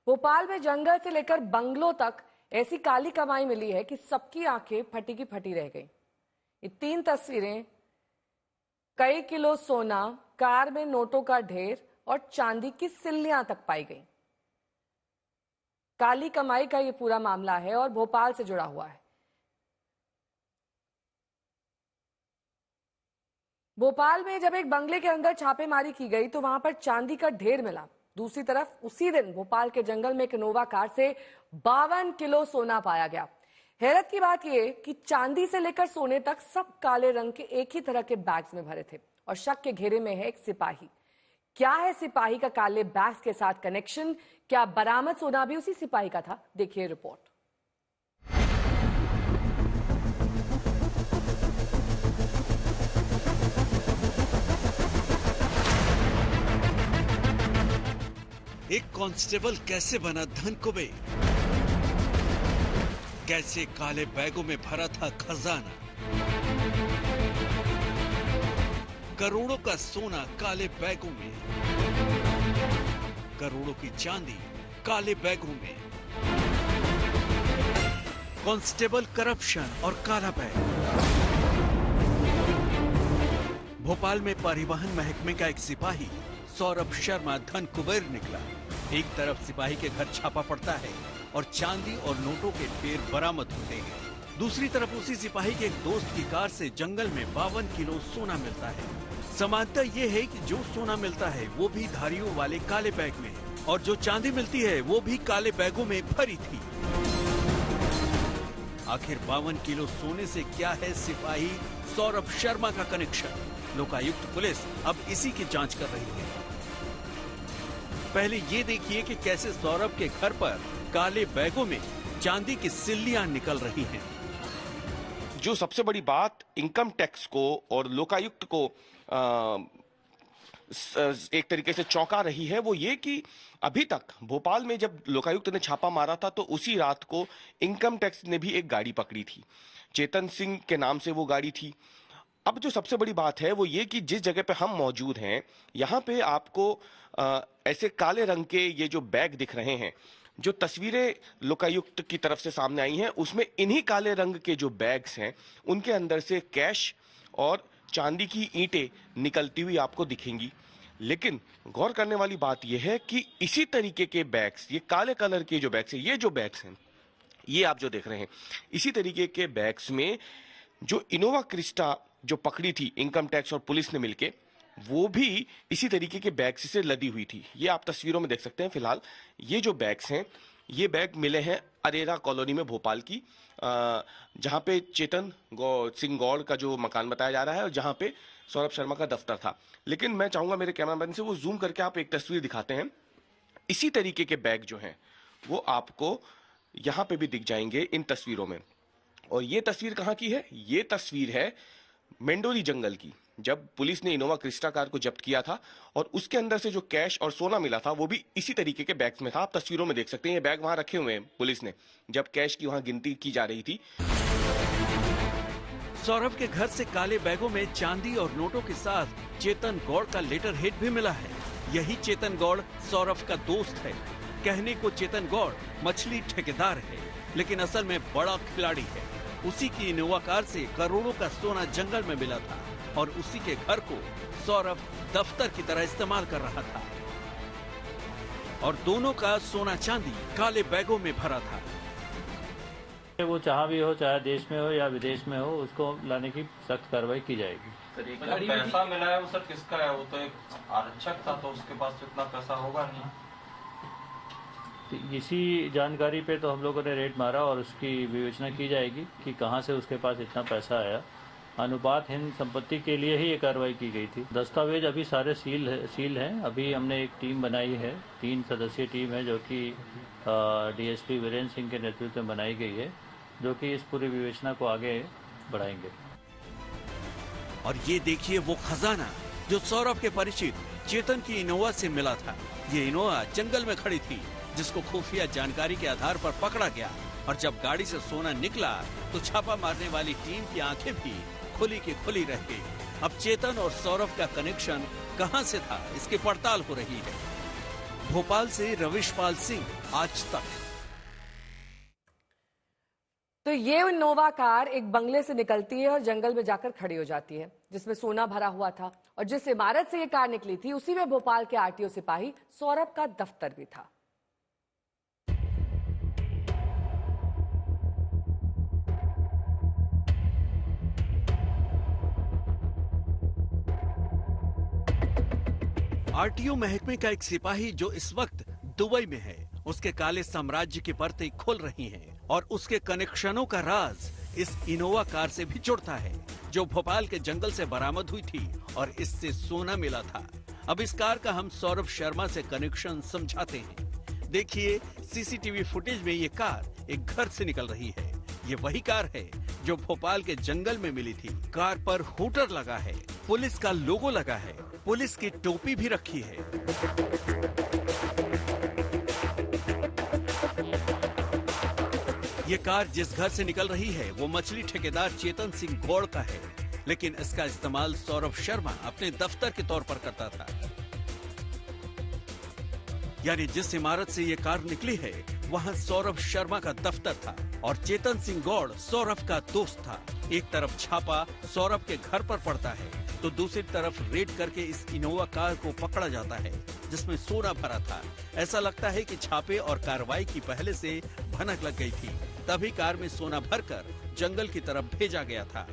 भोपाल में जंगल से लेकर बंगलों तक ऐसी काली कमाई मिली है कि सबकी आंखें फटी की फटी रह गई। ये 3 तस्वीरें कई किलो सोना, कार में नोटों का ढेर और चांदी की सिल्लियां तक पाई गई। काली कमाई का ये पूरा मामला है और भोपाल से जुड़ा हुआ है। भोपाल में जब एक बंगले के अंदर छापेमारी की गई तो वहां पर चांदी का ढेर मिला। दूसरी तरफ उसी दिन भोपाल के जंगल में एक इनोवा कार से 52 किलो सोना पाया गया। हैरत की बात यह कि चांदी से लेकर सोने तक सब काले रंग के एक ही तरह के बैग्स में भरे थे और शक के घेरे में है एक सिपाही। क्या है सिपाही का काले बैग्स के साथ कनेक्शन? क्या बरामद सोना भी उसी सिपाही का था? देखिए रिपोर्ट। एक कांस्टेबल कैसे बना धन कुबेर? कैसे काले बैगों में भरा था खजाना? करोड़ों का सोना काले बैगों में, करोड़ों की चांदी काले बैगों में। कांस्टेबल करप्शन और काला बैग। भोपाल में परिवहन महकमे का एक सिपाही सौरभ शर्मा धन कुबेर निकला। एक तरफ सिपाही के घर छापा पड़ता है और चांदी और नोटों के ढेर बरामद होते हैं। दूसरी तरफ उसी सिपाही के एक दोस्त की कार से जंगल में 52 किलो सोना मिलता है। समानता ये है कि जो सोना मिलता है वो भी धारियों वाले काले बैग में है और जो चांदी मिलती है वो भी काले बैगों में भरी थी। आखिर 52 किलो सोने से क्या है सिपाही सौरभ शर्मा का कनेक्शन? लोकायुक्त पुलिस अब इसी की जांच कर रही है। पहले ये देखिए कि कैसे सौरभ के घर पर काले बैगों में चांदी की सिल्लियां निकल रही हैं। जो सबसे बड़ी बात इनकम टैक्स को और लोकायुक्त को एक तरीके से चौंका रही है वो ये कि अभी तक भोपाल में जब लोकायुक्त ने छापा मारा था तो उसी रात को इनकम टैक्स ने भी एक गाड़ी पकड़ी थी। चेतन सिंह के नाम से वो गाड़ी थी। अब जो सबसे बड़ी बात है वो ये कि जिस जगह पे हम मौजूद हैं यहाँ पे आपको ऐसे काले रंग के ये जो बैग दिख रहे हैं, जो तस्वीरें लोकायुक्त की तरफ से सामने आई हैं उसमें इन्हीं काले रंग के जो बैग्स हैं उनके अंदर से कैश और चांदी की ईंटें निकलती हुई आपको दिखेंगी। लेकिन गौर करने वाली बात यह है कि इसी तरीके के बैग्स, ये काले कलर के जो बैग्स हैं, ये जो बैग्स हैं, ये आप जो देख रहे हैं, इसी तरीके के बैग्स में जो इनोवा क्रिस्टा जो पकड़ी थी इनकम टैक्स और पुलिस ने मिलके, वो भी इसी तरीके के बैग्स से लदी हुई थी। ये आप तस्वीरों में देख सकते हैं। फिलहाल ये जो बैग्स हैं, ये बैग मिले हैं अरेरा कॉलोनी में भोपाल की, जहां पे चेतन सिंह गौड़ का जो मकान बताया जा रहा है और जहां पे सौरभ शर्मा का दफ्तर था। लेकिन मैं चाहूंगा मेरे कैमरामैन से वो जूम करके आप एक तस्वीर दिखाते हैं। इसी तरीके के बैग जो हैं वो आपको यहाँ पे भी दिख जाएंगे इन तस्वीरों में। और ये तस्वीर कहाँ की है? ये तस्वीर है मेंडोली जंगल की, जब पुलिस ने इनोवा क्रिस्टा कार को जब्त किया था और उसके अंदर से जो कैश और सोना मिला था वो भी इसी तरीके के बैग्स में था। आप तस्वीरों में देख सकते हैं ये बैग वहां रखे हुए हैं पुलिस ने जब कैश की वहां गिनती की जा रही थी। सौरभ के घर से काले बैगों में चांदी और नोटों के साथ चेतन गौड़ का लेटर हेड भी मिला है। यही चेतन गौड़ सौरभ का दोस्त है। कहने को चेतन गौड़ मछली ठेकेदार है, लेकिन असल में बड़ा खिलाड़ी है। उसी की इनोवा कार से करोड़ों का सोना जंगल में मिला था और उसी के घर को सौरभ दफ्तर की तरह इस्तेमाल कर रहा था और दोनों का सोना चांदी काले बैगों में भरा था। वो जहाँ भी हो, चाहे देश में हो या विदेश में हो, उसको लाने की सख्त कार्रवाई की जाएगी। पैसा मिला है वो सर किसका है? वो तो एक आरक्षक था तो उसके पास तो इतना पैसा होगा नहीं। इसी जानकारी पे तो हम लोगों ने रेड मारा और उसकी विवेचना की जाएगी कि कहां से उसके पास इतना पैसा आया। अनुपातहीन संपत्ति के लिए ही ये कार्रवाई की गई थी। दस्तावेज अभी सारे सील हैं। अभी हमने एक टीम बनाई है, 3 सदस्यीय टीम है जो कि डीएसपी वीरेंद्र सिंह के नेतृत्व में बनाई गई है, जो कि इस पूरी विवेचना को आगे बढ़ाएंगे। और ये देखिए वो खजाना जो सौरभ के परिचित चेतन की इनोवा से मिला था। ये इनोवा जंगल में खड़ी थी जिसको खुफिया जानकारी के आधार पर पकड़ा गया और जब गाड़ी से सोना निकला तो छापा मारने वाली टीम की आंखें भी खुली की खुली रह गई। अब चेतन और सौरभ का कनेक्शन कहां से था, इसकी पड़ताल हो रही है। भोपाल से रविशपाल सिंह, आज तक। तो ये इनोवा कार एक बंगले से निकलती है और जंगल में जाकर खड़ी हो जाती है, जिसमें सोना भरा हुआ था। और जिस इमारत से ये कार निकली थी, उसी में भोपाल के आरटीओ सिपाही सौरभ का दफ्तर भी था। आरटीओ महकमे का एक सिपाही जो इस वक्त दुबई में है, उसके काले साम्राज्य की परतें खुल रही हैं और उसके कनेक्शनों का राज इस इनोवा कार से भी जुड़ता है, जो भोपाल के जंगल से बरामद हुई थी और इससे सोना मिला था। अब इस कार का हम सौरभ शर्मा से कनेक्शन समझाते हैं। देखिए, सीसीटीवी फुटेज में ये कार एक घर से निकल रही है। ये वही कार है जो भोपाल के जंगल में मिली थी। कार पर हूटर लगा है, पुलिस का लोगो लगा है, पुलिस की टोपी भी रखी है। ये कार जिस घर से निकल रही है वो मछली ठेकेदार चेतन सिंह गौड़ का है, लेकिन इसका इस्तेमाल सौरभ शर्मा अपने दफ्तर के तौर पर करता था। यानी जिस इमारत से ये कार निकली है वहाँ सौरभ शर्मा का दफ्तर था और चेतन सिंह गौड़ सौरभ का दोस्त था। एक तरफ छापा सौरभ के घर पर पड़ता है तो दूसरी तरफ रेड करके इस इनोवा कार को पकड़ा जाता है जिसमें सोना भरा था। ऐसा लगता है कि छापे और कार्रवाई की पहले से भनक लग गई थी, तभी कार में सोना भरकर जंगल की तरफ भेजा गया था।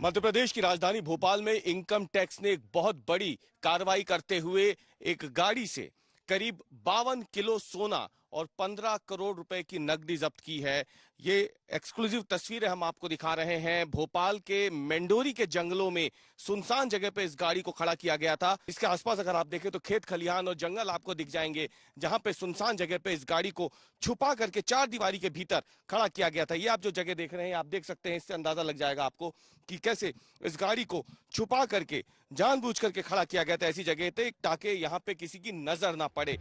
मध्य प्रदेश की राजधानी भोपाल में इनकम टैक्स ने एक बहुत बड़ी कार्रवाई करते हुए एक गाड़ी से करीब 52 किलो सोना और 15 करोड़ रुपए की नकदी जब्त की है। ये एक्सक्लूसिव तस्वीरें हम आपको दिखा रहे हैं। भोपाल के मेंडोरी के जंगलों में सुनसान जगह पे इस गाड़ी को खड़ा किया गया था। इसके आसपास अगर आप देखें तो खेत खलिहान और जंगल आपको दिख जाएंगे, जहां पे सुनसान जगह पे इस गाड़ी को छुपा करके चार दीवारी के भीतर खड़ा किया गया था। ये आप जो जगह देख रहे हैं, आप देख सकते हैं, इससे अंदाजा लग जाएगा आपको कि कैसे इस गाड़ी को छुपा करके जानबूझ करके खड़ा किया गया था ऐसी जगह पे ताकि यहाँ पे किसी की नजर ना पड़े।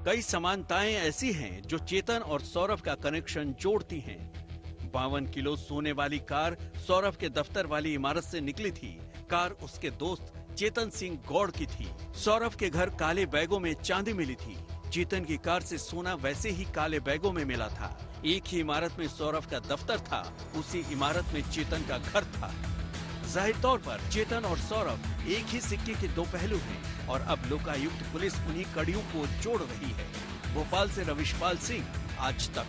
कई समानताएं ऐसी हैं जो चेतन और सौरभ का कनेक्शन जोड़ती हैं। 52 किलो सोने वाली कार सौरभ के दफ्तर वाली इमारत से निकली थी। कार उसके दोस्त चेतन सिंह गौड़ की थी। सौरभ के घर काले बैगों में चांदी मिली थी। चेतन की कार से सोना वैसे ही काले बैगों में मिला था। एक ही इमारत में सौरभ का दफ्तर था, उसी इमारत में चेतन का घर था। जाहिर तौर पर चेतन और सौरभ एक ही सिक्के के दो पहलू हैं और अब लोकायुक्त पुलिस उन्हीं कड़ियों को जोड़ रही है। भोपाल से रविशपाल सिंह, आज तक।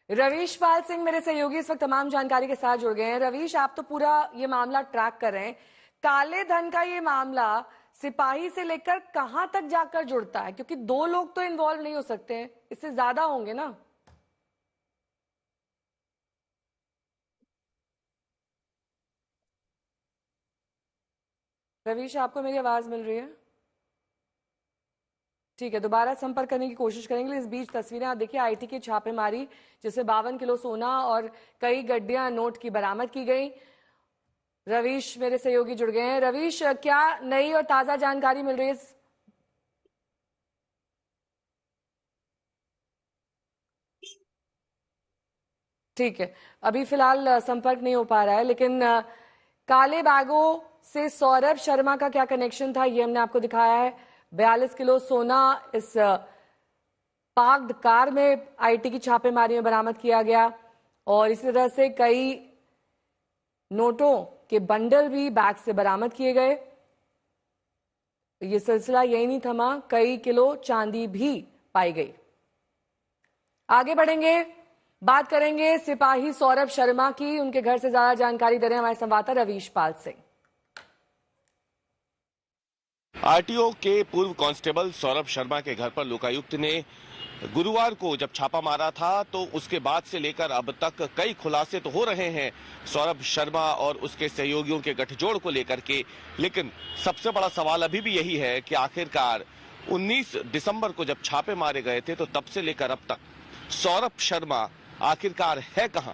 रविशपाल सिंह मेरे सहयोगी इस वक्त तमाम जानकारी के साथ जुड़ गए हैं। रविश, आप तो पूरा ये मामला ट्रैक कर रहे हैं। काले धन का ये मामला सिपाही से लेकर कहां तक जाकर जुड़ता है? क्योंकि दो लोग तो इन्वॉल्व नहीं हो सकते हैं, इससे ज्यादा होंगे ना। रवीश, आपको मेरी आवाज मिल रही है? ठीक है, दोबारा संपर्क करने की कोशिश करेंगे। इस बीच तस्वीरें आप देखिए, आईटी की छापेमारी जिससे 52 किलो सोना और कई गड्डियां नोट की बरामद की गई। रवीश मेरे सहयोगी जुड़ गए हैं। रवीश, क्या नई और ताजा जानकारी मिल रही है? ठीक है, अभी फिलहाल संपर्क नहीं हो पा रहा है, लेकिन काले बैगों से सौरभ शर्मा का क्या कनेक्शन था ये हमने आपको दिखाया है। 42 किलो सोना इस पार्क्ड कार में आईटी की छापेमारी में बरामद किया गया और इसी तरह से कई नोटों के बंडल भी बैग से बरामद किए गए। ये सिलसिला यही नहीं थमा, कई किलो चांदी भी पाई गई। आगे बढ़ेंगे, बात करेंगे सिपाही सौरभ शर्मा की। उनके घर से ज्यादा जानकारी दे रहे हैं हमारे संवाददाता रविशपाल सिंह। आरटीओ के पूर्व कांस्टेबल सौरभ शर्मा के घर पर लोकायुक्त ने गुरुवार को जब छापा मारा था तो उसके बाद से लेकर अब तक कई खुलासे तो हो रहे हैं सौरभ शर्मा और उसके सहयोगियों के गठजोड़ को लेकर के, लेकिन सबसे बड़ा सवाल अभी भी यही है कि आखिरकार 19 दिसंबर को जब छापे मारे गए थे तो तब से लेकर अब तक सौरभ शर्मा आखिरकार है कहां,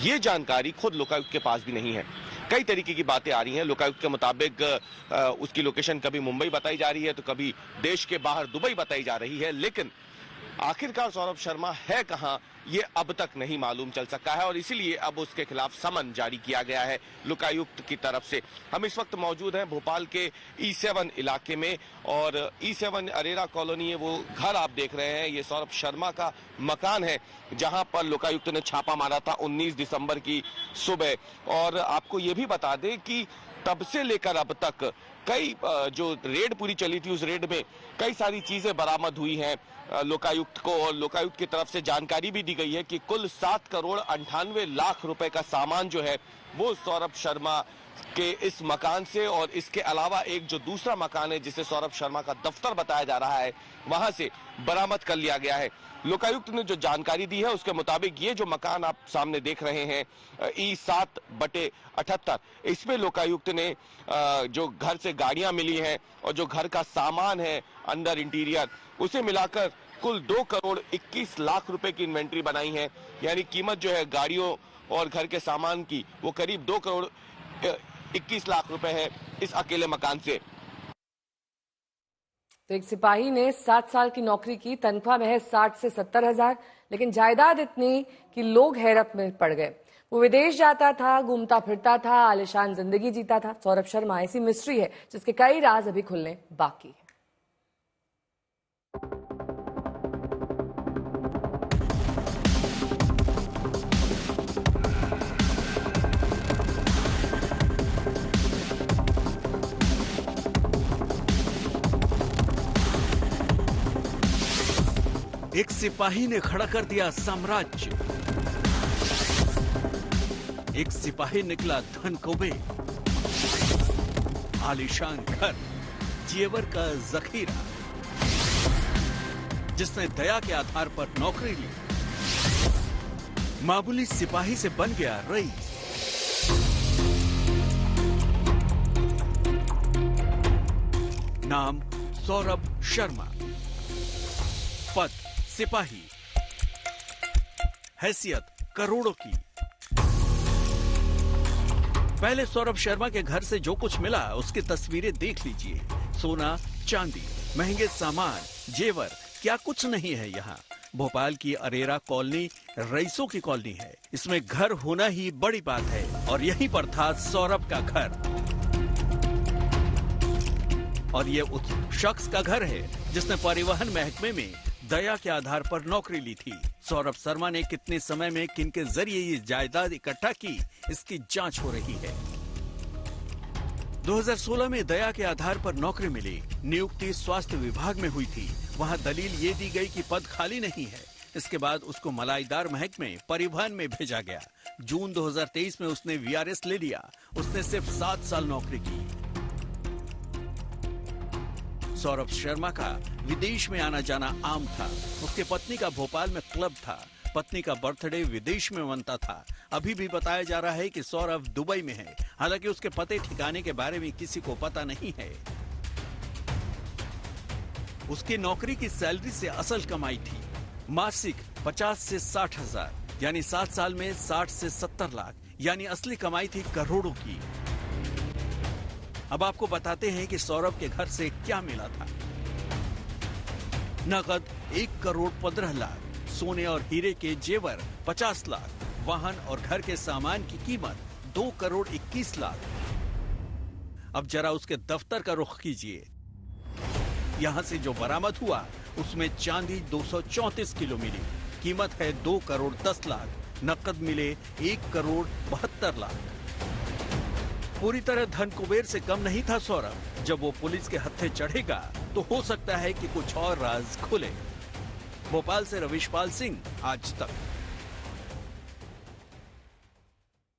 ये जानकारी खुद लोकायुक्त के पास भी नहीं है। कई तरीके की बातें आ रही हैं। लोकायुक्त के मुताबिक उसकी लोकेशन कभी मुंबई बताई जा रही है तो कभी देश के बाहर दुबई बताई जा रही है, लेकिन आखिरकार सौरभ शर्मा है कहां, ये अब तक नहीं मालूम चल सका है और इसीलिए अब उसके खिलाफ समन जारी किया गया है लोकायुक्त की तरफ से। हम इस वक्त मौजूद हैं भोपाल के E7 इलाके में और E7 अरेरा कॉलोनी है, वो घर आप देख रहे हैं, ये सौरभ शर्मा का मकान है जहां पर लोकायुक्त ने छापा मारा था 19 दिसंबर की सुबह। और आपको ये भी बता दें कि तब से लेकर अब तक कई जो रेड पूरी चली थी, उस रेड में कई सारी चीजें बरामद हुई हैं लोकायुक्त को, और लोकायुक्त की तरफ से जानकारी भी दी गई है कि कुल 7 करोड़ 98 लाख रुपए का सामान जो है वो सौरभ शर्मा के इस मकान से और इसके अलावा एक जो दूसरा मकान है जिसे सौरभ शर्मा का दफ्तर बताया जा रहा है वहां से बरामद कर लिया गया है। लोकायुक्त ने जो जानकारी दी है उसके मुताबिक ये जो मकान आप सामने देख रहे हैं E7/78, इसमें लोकायुक्त ने जो घर से गाड़ियां मिली हैं और जो घर का सामान है अंडर इंटीरियर, उसे मिलाकर कुल 2 करोड़ 21 लाख रुपए की इन्वेंट्री बनाई है। यानी कीमत जो है गाड़ियों और घर के सामान की वो करीब 2 करोड़ 21 लाख रुपए है इस अकेले मकान से। तो एक सिपाही ने 7 साल की नौकरी की, तनख्वाह महज 60 से 70 हजार, लेकिन जायदाद इतनी कि लोग हैरत में पड़ गए। वो विदेश जाता था, घूमता फिरता था, आलिशान जिंदगी जीता था। सौरभ शर्मा ऐसी मिस्ट्री है जिसके कई राज अभी खुलने बाकी है। एक सिपाही ने खड़ा कर दिया साम्राज्य। एक सिपाही निकला धन कुबेर, आलीशान घर, जेवर का जखीरा। जिसने दया के आधार पर नौकरी ली, मामूली सिपाही से बन गया रईस। नाम सौरभ शर्मा, पद सिपाही, हैसियत करोड़ों की। पहले सौरभ शर्मा के घर से जो कुछ मिला उसकी तस्वीरें देख लीजिए। सोना, चांदी, महंगे सामान, जेवर, क्या कुछ नहीं है यहाँ। भोपाल की अरेरा कॉलोनी रईसों की कॉलोनी है। इसमें घर होना ही बड़ी बात है और यहीं पर था सौरभ का घर। और ये उस शख्स का घर है जिसने परिवहन महकमे में दया के आधार पर नौकरी ली थी। सौरभ शर्मा ने कितने समय में किनके जरिए ये जायदाद इकट्ठा की, इसकी जांच हो रही है। 2016 में दया के आधार पर नौकरी मिली। नियुक्ति स्वास्थ्य विभाग में हुई थी। वहां दलील ये दी गई कि पद खाली नहीं है। इसके बाद उसको मलाईदार महकमे परिवहन में भेजा गया। जून 2023 में उसने VRS ले लिया। उसने सिर्फ 7 साल नौकरी की। सौरभ शर्मा का विदेश में आना जाना आम था। उसके पत्नी का भोपाल में क्लब था। पत्नी का बर्थडे विदेश में मनता था। अभी भी बताया जा रहा है कि सौरभ दुबई में है। हालांकि उसके पते ठिकाने के बारे में किसी को पता नहीं है। उसकी नौकरी की सैलरी से असल कमाई थी मासिक 50 से 60 हजार, यानी 7 साल में 60 से 70 लाख, यानी असली कमाई थी करोड़ों की। अब आपको बताते हैं कि सौरभ के घर से क्या मिला था। नकद 1 करोड़ 15 लाख, सोने और हीरे के जेवर 50 लाख, वाहन और घर के सामान की कीमत 2 करोड़ 21 लाख। अब जरा उसके दफ्तर का रुख कीजिए। यहां से जो बरामद हुआ उसमें चांदी 234 किलो मिली, कीमत है 2 करोड़ 10 लाख। नकद मिले 1 करोड़ 72 लाख। पूरी तरह धन कुबेर से कम नहीं था सौरभ। जब वो पुलिस के हत्थे चढ़ेगा तो हो सकता है कि कुछ और राज खुले। भोपाल से रविशपाल सिंह, आज तक।